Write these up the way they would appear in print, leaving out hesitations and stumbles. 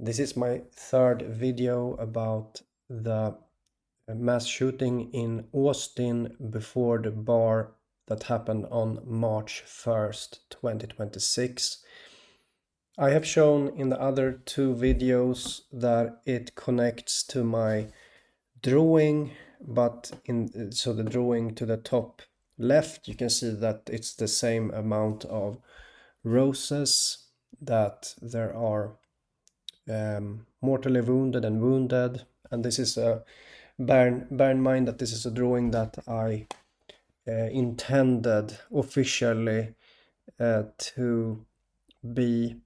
This is my third video about the mass shooting in Austin Buford bar that happened on March 1st, 2026. I have shown in the other two videos that it connects to my drawing, but so the drawing to the top left, you can see that it's the same amount of roses, that there are mortally wounded and wounded, and this is bear in mind that this is a drawing that I intended officially to be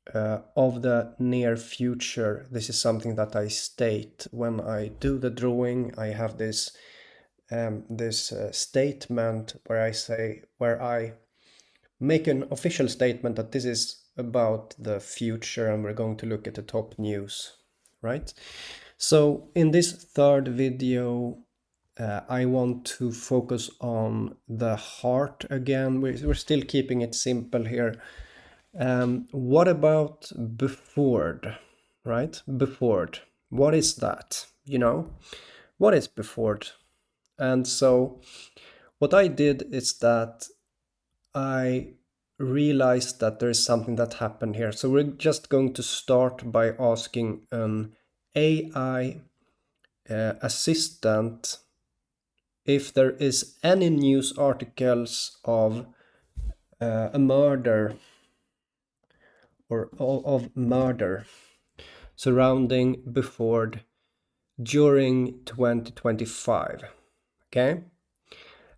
of the near future. This is something that I state when I do the drawing. I have this statement where I make an official statement that this is about the future and we're going to look at the top news, right? So in this third video, I want to focus on the heart again. We're still keeping it simple here. What about Buford, right? Buford, what is that? What is Buford? And so what I did is that I realized that there is something that happened here. So we're just going to start by asking an AI assistant if there is any news articles of a murder or of murder surrounding Buford during 2025. Okay?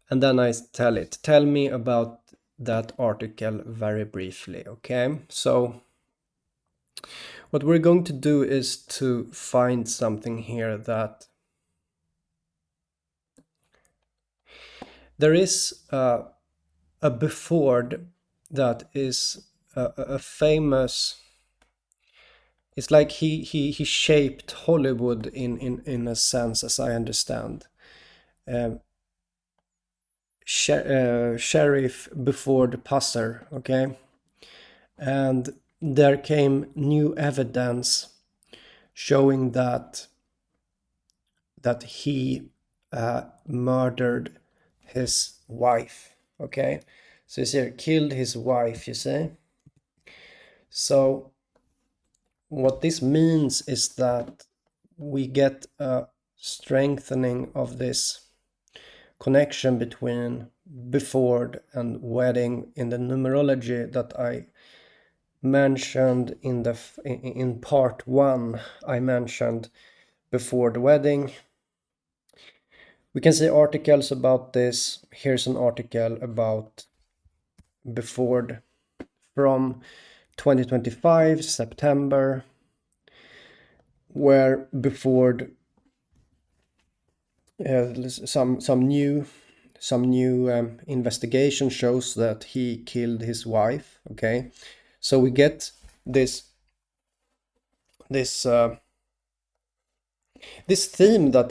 And then I tell me about that article very briefly. Okay, so what we're going to do is to find something here that there is a Buford that is a famous. It's like he shaped Hollywood in a sense, as I understand. Sheriff Buford Pusser, okay? And there came new evidence showing that he murdered his wife, okay? So you see, killed his wife, you see? So what this means is that we get a strengthening of this connection between Buford and wedding in the numerology that I mentioned in part 1. I mentioned before the wedding. We can see articles about this. Here's an article about Buford from 2025 September, where Buford some new investigation shows that he killed his wife. Okay, so we get this theme that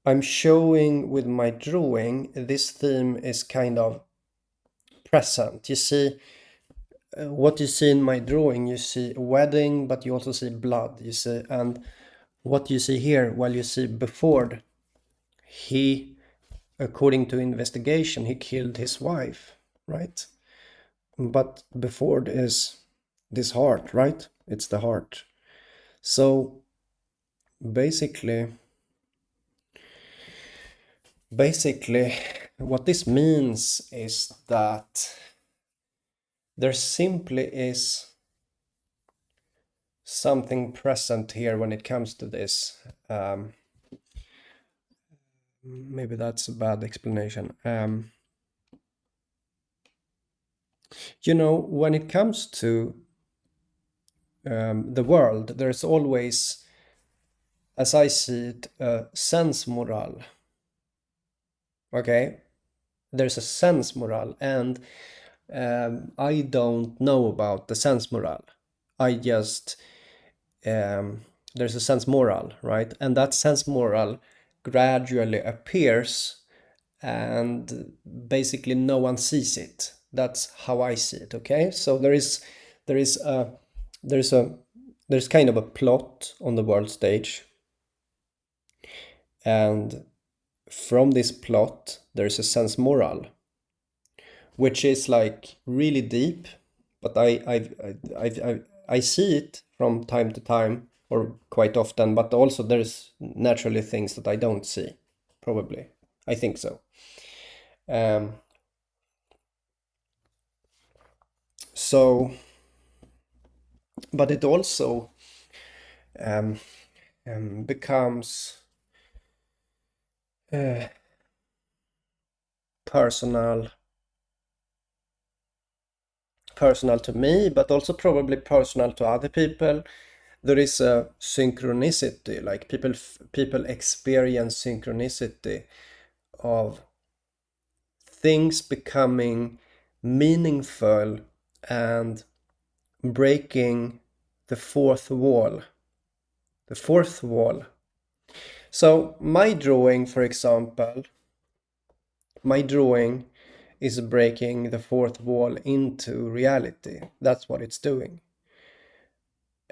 I'm showing with my drawing. This theme is kind of present. You see, what you see in my drawing, you see a wedding, but you also see blood, you see, and what you see here, well, you see Buford, he, according to investigation, he killed his wife, right? But Buford is this heart, right? It's the heart. So basically what this means is that there simply is something present here when it comes to this. Maybe that's a bad explanation. When it comes to the world, there's always, as I see it, a sense moral. Okay? There's a sense moral, and I don't know about the sense moral. I just there's a sense moral, right? And that sense moral gradually appears and basically no one sees it. That's how I see it. Okay, so there's kind of a plot on the world stage, and from this plot there's a sense moral, which is like really deep, but I see it from time to time, or quite often, but also there's naturally things that I don't see, probably. I think so. So, but it also becomes personal to me, but also probably personal to other people. There is a synchronicity, like people experience synchronicity of things becoming meaningful and breaking the fourth wall. The fourth wall. So my drawing, for example, is breaking the fourth wall into reality. That's what it's doing.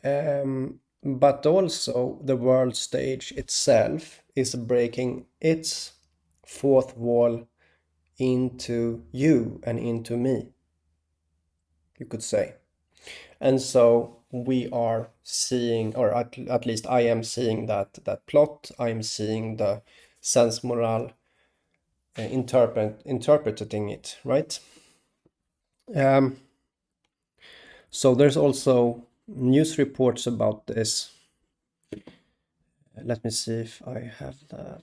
But also the world stage itself is breaking its fourth wall into you and into me, you could say. And so we are seeing, or at least I am seeing that plot. I am seeing the sense moral, interpreting it, right? So there's also news reports about this. Let me see if I have that.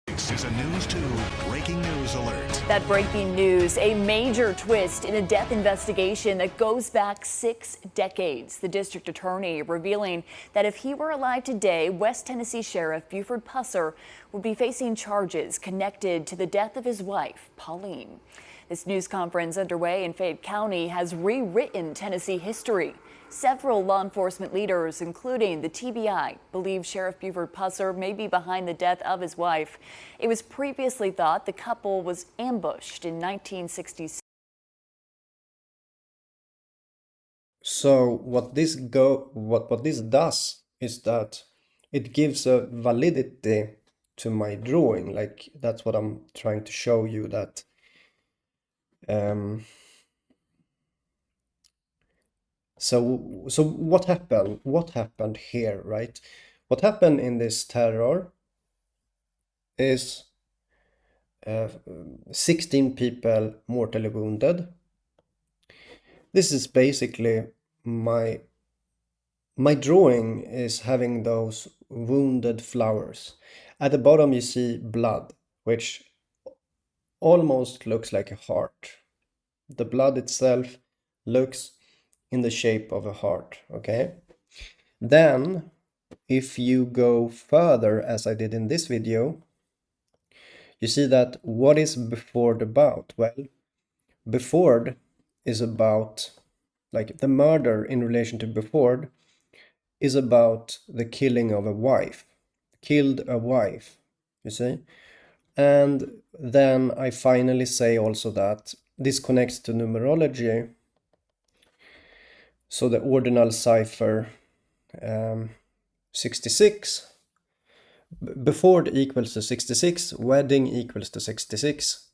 This is a News 2 breaking news alert. That breaking news, a major twist in a death investigation that goes back 6 decades. The district attorney revealing that if he were alive today, West Tennessee Sheriff Buford Pusser would be facing charges connected to the death of his wife, Pauline. This news conference underway in Fayette County has rewritten Tennessee history. Several law enforcement leaders, including the TBI, believe Sheriff Buford Pusser may be behind the death of his wife. It was previously thought the couple was ambushed in 1966. So what this does is that it gives a validity to my drawing. Like, that's what I'm trying to show you, that so what happened here, right? What happened in this terror is 16 people mortally wounded. This is basically my drawing is having those wounded flowers. At the bottom you see blood, which almost looks like a heart. The blood itself looks in the shape of a heart, okay? Then, if you go further, as I did in this video, you see that what is Buford about? Well, Buford is about, like, the murder in relation to Buford is about the killing of a wife. Killed a wife, you see? And then I finally say also that this connects to numerology. So the ordinal cipher 66, Buford equals to 66, wedding equals to 66.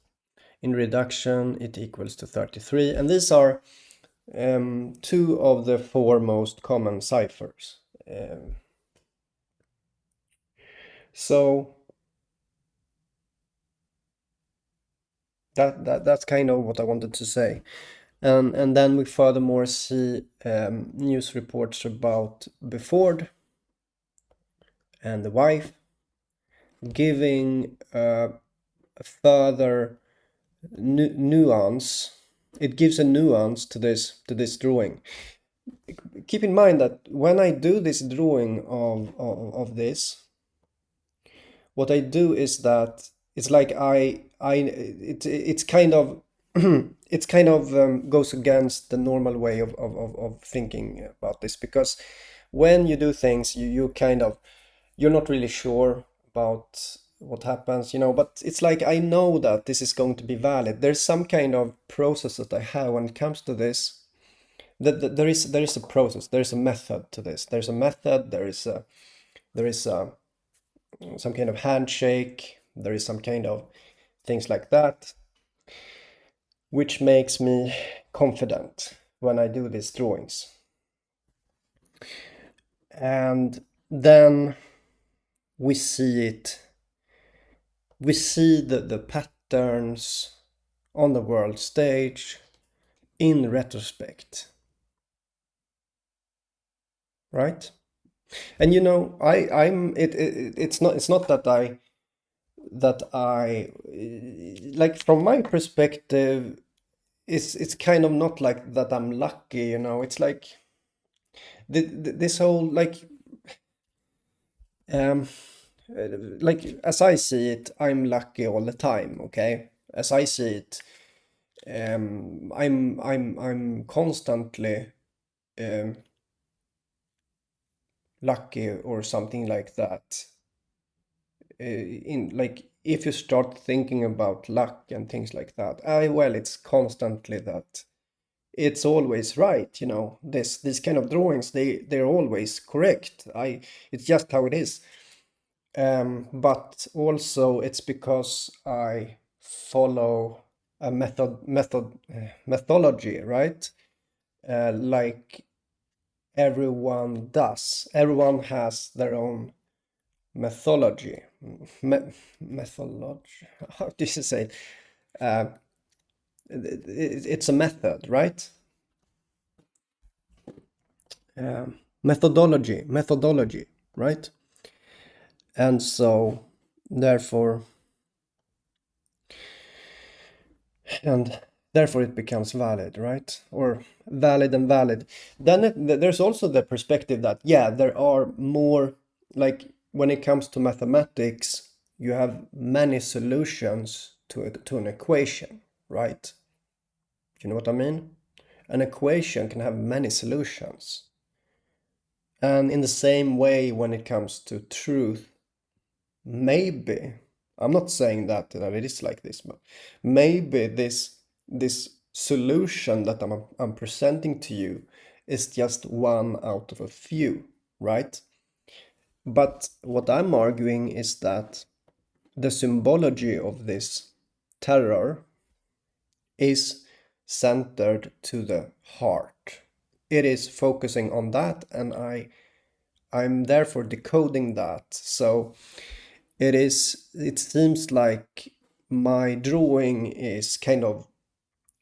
In reduction, it equals to 33. And these are two of the four most common ciphers. So that's kind of what I wanted to say. And then we furthermore see news reports about Buford and the wife giving a further nuance. It gives a nuance to this drawing. Keep in mind that when I do this drawing of this, what I do is that it's like it's kind of it's kind of goes against the normal way of thinking about this, because when you do things, you're not really sure about what happens, but it's like I know that this is going to be valid. There's some kind of process that I have when it comes to this. There is a process, there's a method to this. There's a method, there is some kind of handshake, there is some kind of things like that, which makes me confident when I do these drawings. And then we see the patterns on the world stage in retrospect, right? And it's not that I like, from my perspective, it's kind of not like that I'm lucky, it's like this whole um as I see it, I'm lucky all the time, okay? As I see it, I'm constantly lucky or something like that. In like, if you start thinking about luck and things like that, well, it's constantly that it's always right, these kind of drawings, they're always correct. It's just how it is. But also it's because I follow a methodology, right? Like everyone does. Everyone has their own methodology. Methodology. How do you say it? It's a method, right? Methodology, right? And so, therefore, it becomes valid, right? Or valid and valid. Then there's also the perspective that, yeah, there are more, like when it comes to mathematics, you have many solutions to an equation, right? You know what I mean? An equation can have many solutions. And in the same way, when it comes to truth, maybe, I'm not saying that it is like this, but maybe this solution that I'm presenting to you is just one out of a few, right? But what I'm arguing is that the symbology of this terror is centered to the heart. It is focusing on that, and I'm therefore decoding that. So it seems like my drawing is kind of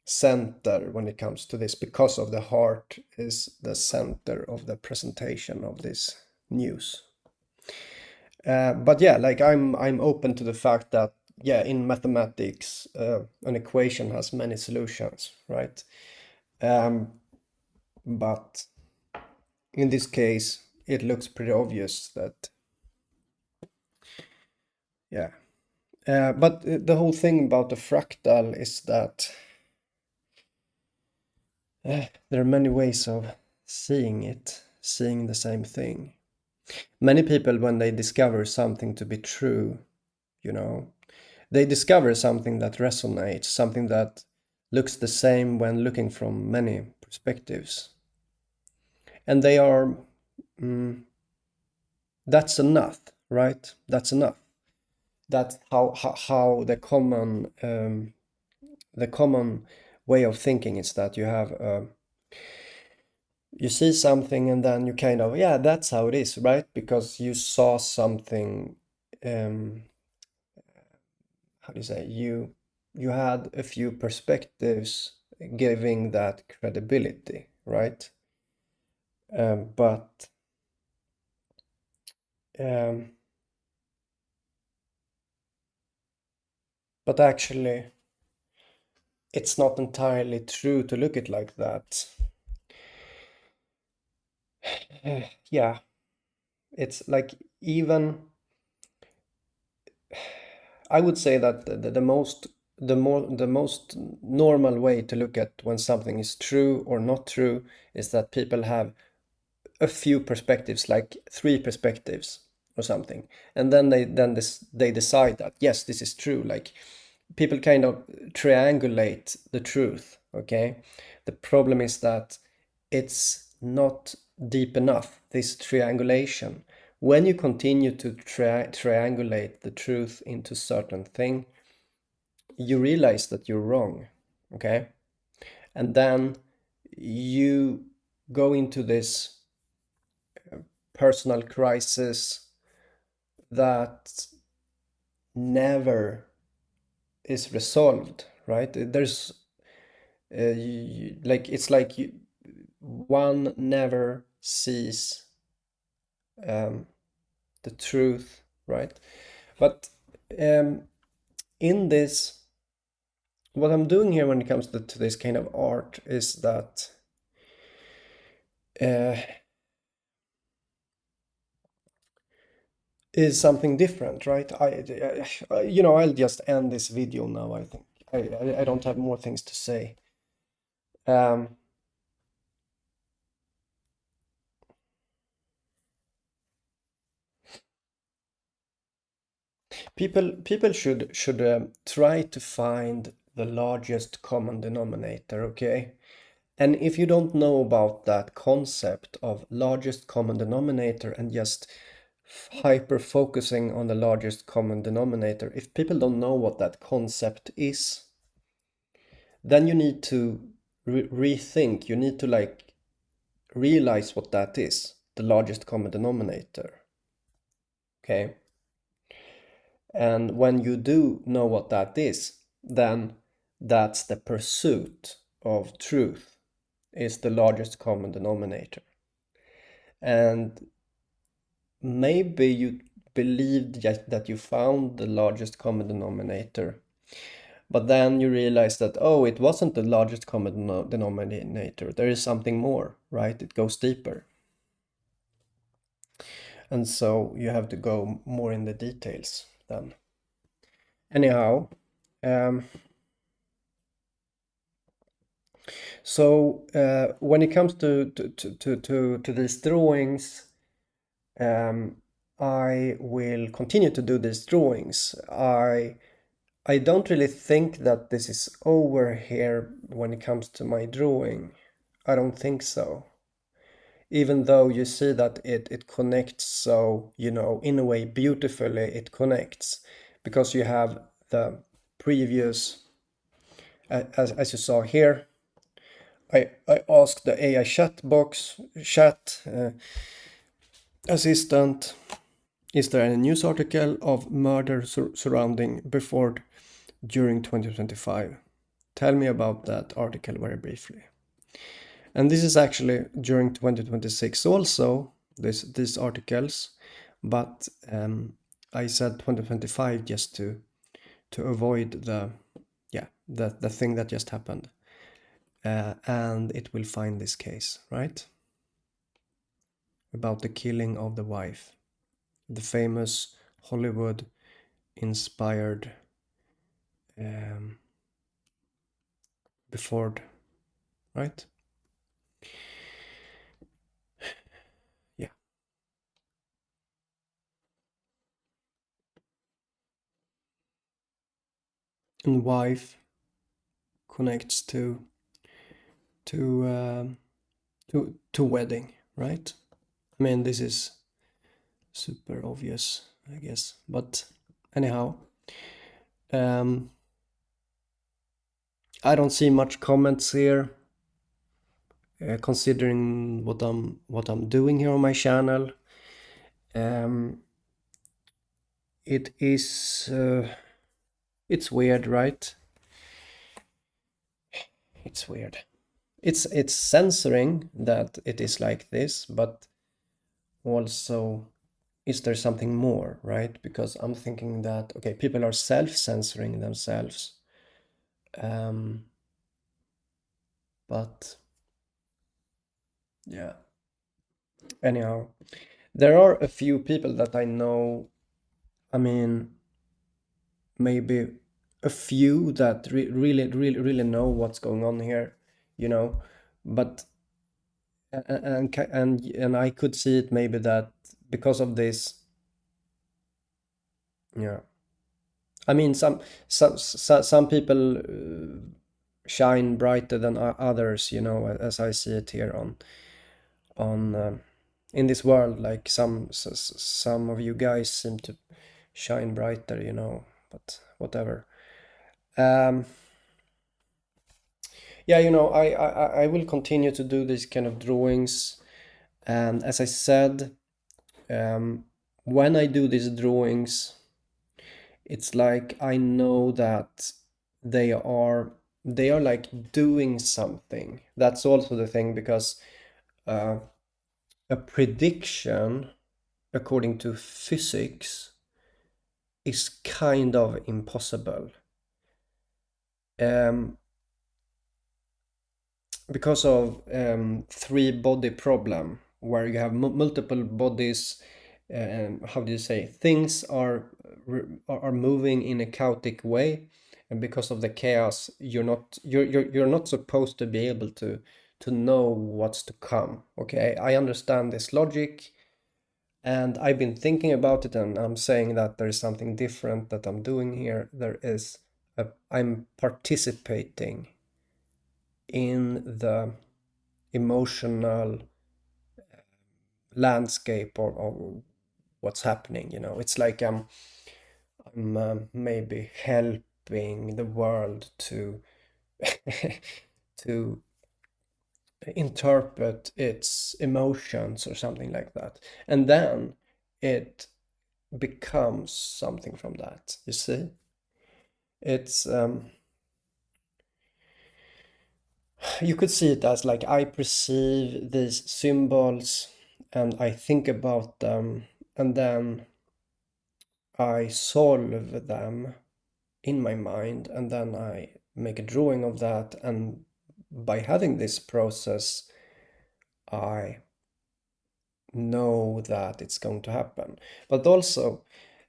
center when it comes to this, because of the heart is the center of the presentation of this news. But yeah, like I'm open to the fact that, yeah, in mathematics, an equation has many solutions, right? But in this case, it looks pretty obvious that, yeah. But the whole thing about the fractal is that there are many ways of seeing it, seeing the same thing. Many people, when they discover something to be true, they discover something that resonates, something that looks the same when looking from many perspectives. And they are, that's enough, right? That's enough. That's how the common way of thinking is that you see something and then you kind of, yeah, that's how it is, right? Because you saw something, how do you say, you had a few perspectives giving that credibility, right? But actually, it's not entirely true to look at it like that. Yeah, it's like, even I would say that the most normal way to look at when something is true or not true is that people have a few perspectives, like 3 perspectives. or something, and then they decide that yes, this is true. Like, people kind of triangulate the truth. Okay, the problem is that it's not deep enough, this triangulation. When you continue to triangulate the truth into certain thing, you realize that you're wrong. Okay, and then you go into this personal crisis that never is resolved, right? There's like, it's like one never sees the truth, right? But in this, what I'm doing here when it comes to this kind of art is that is something different, right? I'll just end this video now. I think I don't have more things to say. People should try to find the largest common denominator, okay? And if you don't know about that concept of largest common denominator and just hyper focusing on the largest common denominator, if people don't know what that concept is, then you need to rethink. You need to like realize what that is, the largest common denominator. Okay? And when you do know what that is, then that's the pursuit of truth, is the largest common denominator. And maybe you believed that you found the largest common denominator, but then you realize that, oh, it wasn't the largest common denominator. There is something more, right? It goes deeper. And so you have to go more in the details then. Anyhow, so when it comes to these drawings, I will continue to do these drawings. I don't really think that this is over here when it comes to my drawing. I don't think so. Even though you see that it connects, so, in a way, beautifully it connects, because you have the previous, as you saw here, I asked the AI chat assistant, is there any news article of murder surrounding Buford during 2025? Tell me about that article very briefly. And this is actually during 2026 also, these articles, but I said 2025 just to avoid the thing that just happened. And it will find this case, right? About the killing of the wife, the famous Hollywood inspired Buford, right? Yeah. And wife connects to wedding, right? I mean, this is super obvious, I guess, but anyhow, I don't see much comments here, considering what I'm doing here on my channel. It is it's weird, right? It's weird. It's censoring that it is like this, but also, is there something more, right? Because I'm thinking that, okay, people are self-censoring themselves, but yeah. Anyhow, there are a few people that I know. I mean, maybe a few that really know what's going on here, but and I could see it maybe that because of this Yeah. I mean, some people shine brighter than others, as I see it here on in this world. Like some of you guys seem to shine brighter, but whatever. Um, yeah, I will continue to do these kind of drawings, and as I said, um, when I do these drawings, it's like I know that they are they are like doing something. That's also the thing, because uh, a prediction according to physics is kind of impossible, um, because of three body problem, where you have multiple bodies. How do you say, things are moving in a chaotic way, and because of the chaos, you're not supposed to be able to know what's to come. Okay, I understand this logic, and I've been thinking about it, and I'm saying that there is something different that I'm doing here. I'm participating in the emotional landscape, or what's happening. It's like I'm maybe helping the world to to interpret its emotions or something like that, and then it becomes something from that. You see, it's you could see it as like I perceive these symbols and I think about them, and then I solve them in my mind, and then I make a drawing of that. And by having this process, I know that it's going to happen. But also,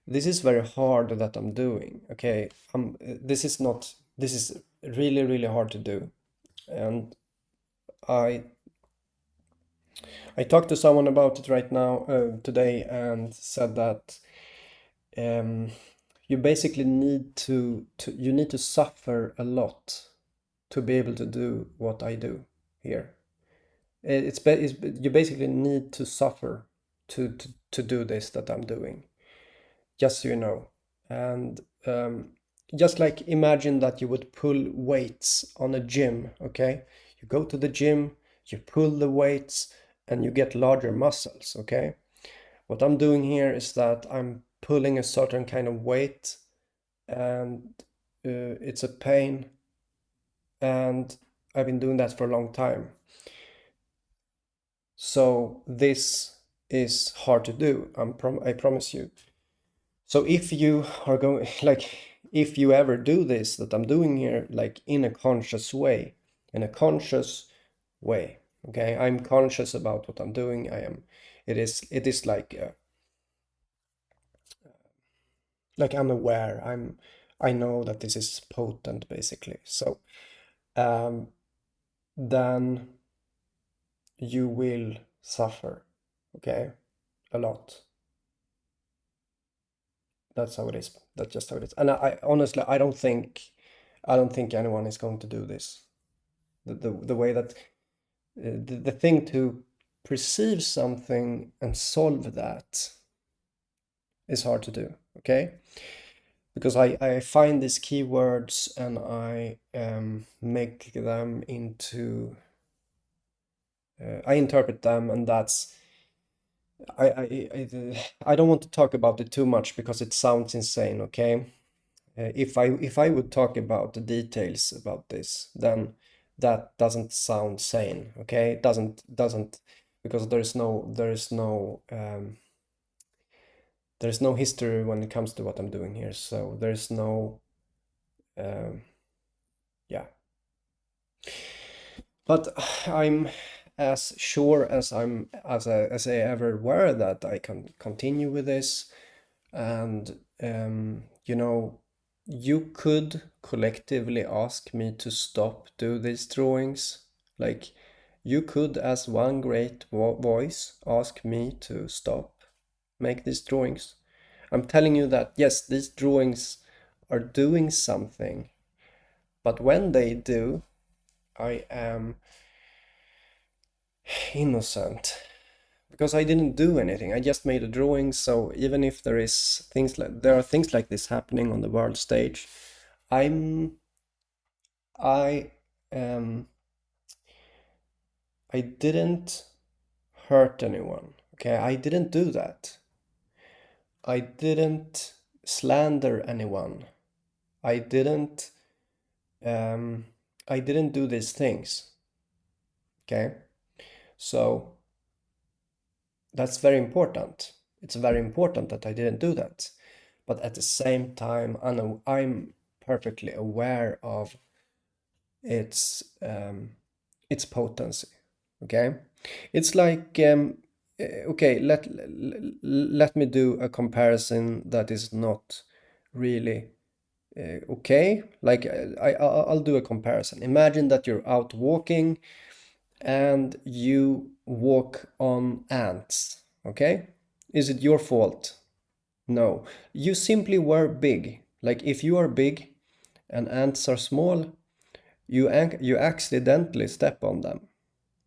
this is very hard that I'm doing. Okay, this is really, really hard to do. And I I talked to someone about it right now, today, and said that um, you basically need to suffer a lot to be able to do what I do here. You basically need to suffer to do this that I'm doing, just so you know. And just like imagine that you would pull weights on a gym, okay? You go to the gym, you pull the weights, and you get larger muscles, okay? What I'm doing here is that I'm pulling a certain kind of weight, and it's a pain, and I've been doing that for a long time. So this is hard to do. I promise you. So if you are going, like, if you ever do this that I'm doing here, like in a conscious way, okay, I'm conscious about what I'm doing. It is like I'm aware. I know that this is potent, basically. So um, then you will suffer, okay, a lot. That's how it is. That's just how it is. And I honestly, I don't think anyone is going to do this. The way that the thing to perceive something and solve that is hard to do. Okay, because I find these keywords and I make them into I interpret them, and that's I don't want to talk about it too much because it sounds insane. Okay, if I would talk about the details about this, then that doesn't sound sane. Okay, it doesn't because there is no history when it comes to what I'm doing here. So there's no um, yeah. But I'm as sure as I ever were that I can continue with this. And you could collectively ask me to stop do these drawings. Like, you could, as one great voice, ask me to stop make these drawings. I'm telling you that, yes, these drawings are doing something, but when they do, I am innocent because I didn't do anything. I just made a drawing. So even if there are things like this happening on the world stage, I didn't hurt anyone. Okay, I didn't do that. I didn't slander anyone. I didn't do these things. Okay, so that's very important. It's very important that I didn't do that. But at the same time, I'm perfectly aware of its potency. Okay, it's like okay, let me do a comparison that is not really okay. Like I'll do a comparison. Imagine that you're out walking and you walk on ants. Okay, is it your fault? No, you simply were big. Like if you are big and ants are small, you accidentally step on them,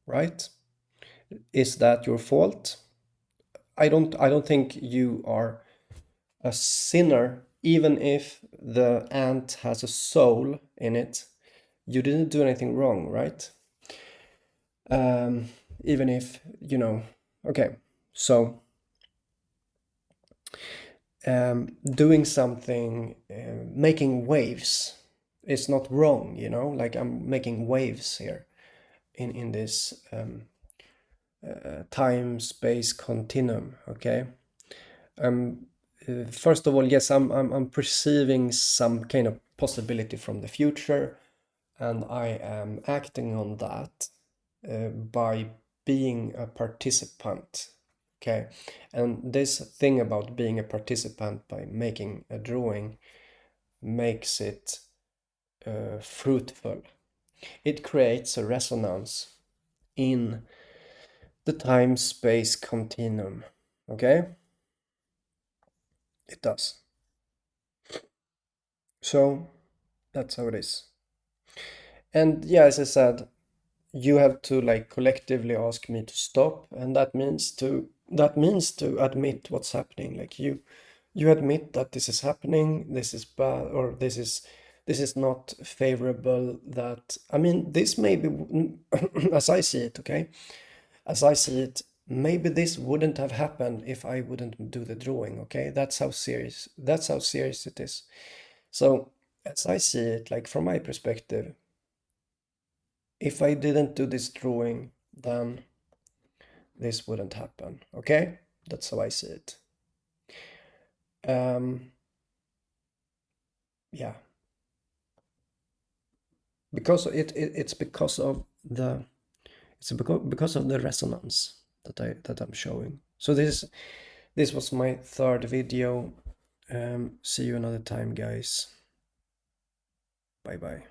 right? Is that your fault? I don't think you are a sinner, even if the ant has a soul in it. You didn't do anything wrong, right? Even if, okay, so doing something, making waves is not wrong, like I'm making waves here in this time-space continuum, okay? First of all, yes, I'm perceiving some kind of possibility from the future, and I am acting on that by being a participant. Okay, and this thing about being a participant by making a drawing makes it fruitful. It creates a resonance in the time-space continuum. Okay, it does. So that's how it is. And yeah, as I said, you have to like collectively ask me to stop, and that means to admit what's happening. Like you admit that this is happening, this is bad, or this is not favorable. That, I mean, this may be as I see it, okay? As I see it, maybe this wouldn't have happened if I wouldn't do the drawing, okay? That's how serious it is. So as I see it, like from my perspective, if I didn't do this drawing, then this wouldn't happen. Okay? That's how I see it. Yeah. Because it's because of the resonance that I'm showing. So this was my third video. See you another time, guys. Bye bye.